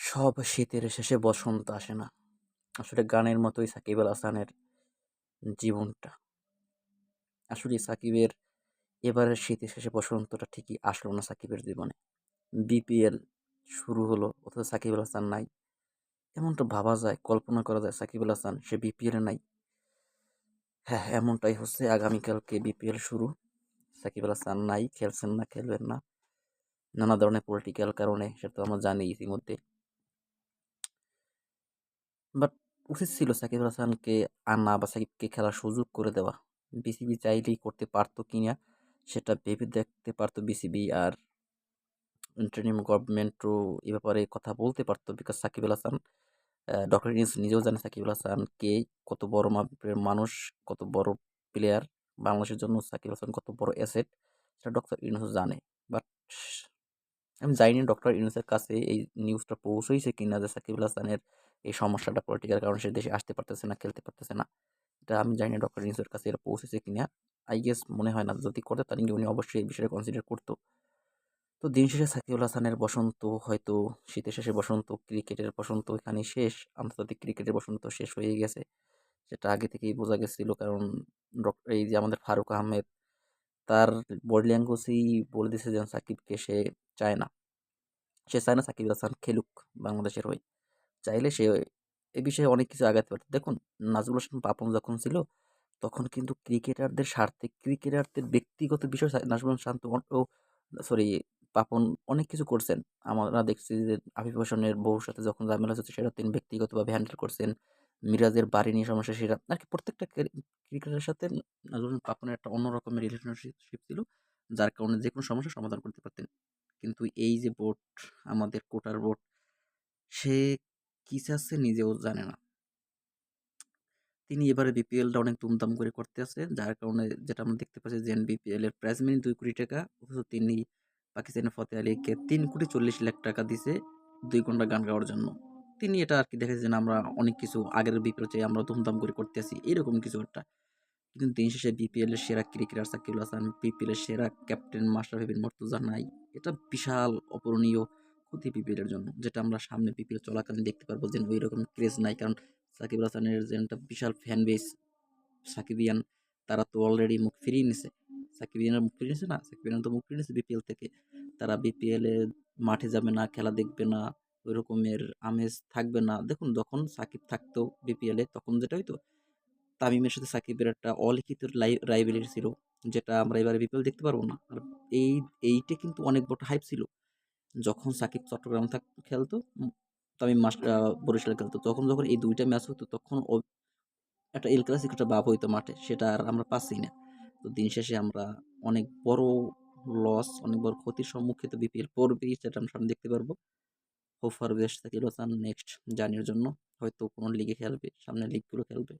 সব শীতের শেষে বসন্ত আসে না। আসলে গানের মতোই সাকিব আল হাসানের জীবনটা। আসলে সাকিবের এবারের শীতের শেষে বসন্তটা ঠিকই আসলো না সাকিবের জীবনে। বিপিএল শুরু হলো অথচ সাকিব আল হাসান নাই। এমনটা ভাবা যায়, কল্পনা করা যায় সাকিব আল হাসান সে বিপিএল এ নাই। হ্যাঁ, এমনটাই হচ্ছে। আগামীকালকে বিপিএল শুরু। সাকিব আল হাসান নাই, খেলছেন না, খেলবেন না। নানা ধরনের পলিটিক্যাল কারণে, সেটা তো আমরা জানি ইতিমধ্যে। বাট উচিত ছিল সাকিব আল হাসানকে আনা বা সাকিবকে খেলার সুযোগ করে দেওয়া। বিসিবি চাইলেই করতে পারতো কিনা সেটা ভেবে দেখতে পারতো বিসিবি, আর ইন্টারিম গভর্নমেন্টও এ ব্যাপারে কথা বলতে পারতো। বিকজ সাকিব আল হাসান, ডক্টর ইউনূস নিজেও জানে সাকিব আল হাসান কে, কত বড় মাপের মানুষ, কত বড় প্লেয়ার। বাংলাদেশের জন্য সাকিব আল হাসান কত বড় অ্যাসেট, সেটা ডক্টর ইউনূস জানে। বাট আমি জানি না ডক্টর ইউনূসের কাছে এই নিউজটা পৌঁছেছে কিনা যে সাকিব আল হাসানের এই সমস্যাটা পলিটিক্যাল কারণে সে দেশে আসতে পারতেছে না, খেলতে পারতেছে না। এটা আমি জানি না ডক্টর ইউনূসের কাছে এটা পৌঁছেছে কিনা। আই গেস মনে হয় না। যদি করতে তাহলে উনি অবশ্যই এই বিষয়টা কনসিডার করতো। তো দিন শেষে সাকিবুল হাসানের বসন্ত হয়তো, শীতের শেষে বসন্ত, ক্রিকেটের বসন্ত এখানেই শেষ। আন্তর্জাতিক ক্রিকেটের বসন্ত শেষ হয়ে গেছে, সেটা আগে থেকেই বোঝা গেছিল। কারণ এই যে আমাদের ফারুক আহমেদ, তার বডি ল্যাঙ্গুয়েজই বলে দিয়েছে যে সাকিবকে সে চায় না। সে চায় না সাকিব হাসান খেলুক বাংলাদেশের হয়ে। চাইলে সে এ বিষয়ে অনেক কিছু আগাতে পারত। দেখুন, নাজমুল হাসান পাপন যখন ছিল তখন কিন্তু ক্রিকেটারদের স্বার্থে, ক্রিকেটারদের ব্যক্তিগত বিষয় নাজমুল হাসান শান্ত ও সরি পাপন অনেক কিছু করছেন। আমরা দেখছি যে আফিফ হোসেনের বউর সাথে যখন ঝামেলা হচ্ছে সেটা তিনি ব্যক্তিগতভাবে হ্যান্ডেল করছেন। মিরাজের বাড়ি নিয়ে সমস্যা, সেটা আর কি প্রত্যেকটা ক্রিকেটারের সাথে নাজমুল হাসান পাপনের একটা অন্য রকমের রিলেশনশিপ ছিল, যার কারণে যে কোনো সমস্যার সমাধান করতে পারতেন। কিন্তু এই যে বোর্ড, আমাদের কোটার বোর্ড, সে কি চাচ্ছে নিজেও জানে না। তিনি এবারে বিপিএলটা অনেক ধুমধাম করে করতে আসছেন, যার কারণে যেটা আমরা দেখতে পাচ্ছি যে বিপিএল এর প্রাইজ মানি 2 কোটি টাকা, অথচ তিনি পাকিস্তানের ফতে আলীকে 3,40,00,000 টাকা দিছে 2 ঘন্টা গান গাওয়ার জন্য। তিনি এটা আর কি দেখেছেন আমরা অনেক কিছু আগের বিপিএল চাই আমরা ধুমধাম করে করতে আসি, এরকম কিছু একটা। কিন্তু দিন শেষে বিপিএল এর সেরা ক্রিকেটার সাকিব আল হাসান, বিপিএল এর সেরা ক্যাপ্টেন মাশরাফি বিন মুর্তজা নাই। এটা বিশাল অপূরণীয় ক্ষতি বিপিএল এর জন্য, যেটা আমরা সামনে বিপিএল চলাকালীন দেখতে পারবো যে ওই রকম ক্রেজ নাই। কারণ সাকিব আল হাসানের যে একটা বিশাল ফ্যান বেস, সাকিবিয়ান, তারা তো অলরেডি মুখ ফিরিয়ে নিছে। সাকিবিয়ানের মুখ ফিরিয়ে নিছে না, সাকিবিয়ান তো মুখ ফিরিয়ে নিছে বিপিএল থেকে। তারা বিপিএল এ মাঠে যাবে না, খেলা দেখবে না, ওই রকমের আমেজ থাকবে না। দেখুন, যখন সাকিব থাকতো বিপিএল এ তখন যেটা হইতো, তামিমের সাথে সাকিবের একটা অলিখিত রাইভেলিটি ছিল, যেটা আমরা এবারে বিপিএল দেখতে পারবো না। আর এই এইটা কিন্তু অনেক বড় হাইপ ছিল। যখন সাকিব চট্টগ্রাম খেলতো, তামিম বরিশালে খেলতো, তখন যখন এই দুইটা ম্যাচ হতো তখন একটা এল ক্লাসিকো একটা ভাব হইতো মাঠে, সেটা আর আমরা পাচ্ছি না। তো দিন শেষে আমরা অনেক বড় লস, অনেক বড় ক্ষতির সম্মুখীন বিপিএল পড়বেই, সেটা আমরা সামনে দেখতে পারবো। Hope for best Shakib Hasan next জার্নির জন্য। হয়তো কোনো লিগে খেলবে, সামনে লিগগুলো খেলবে।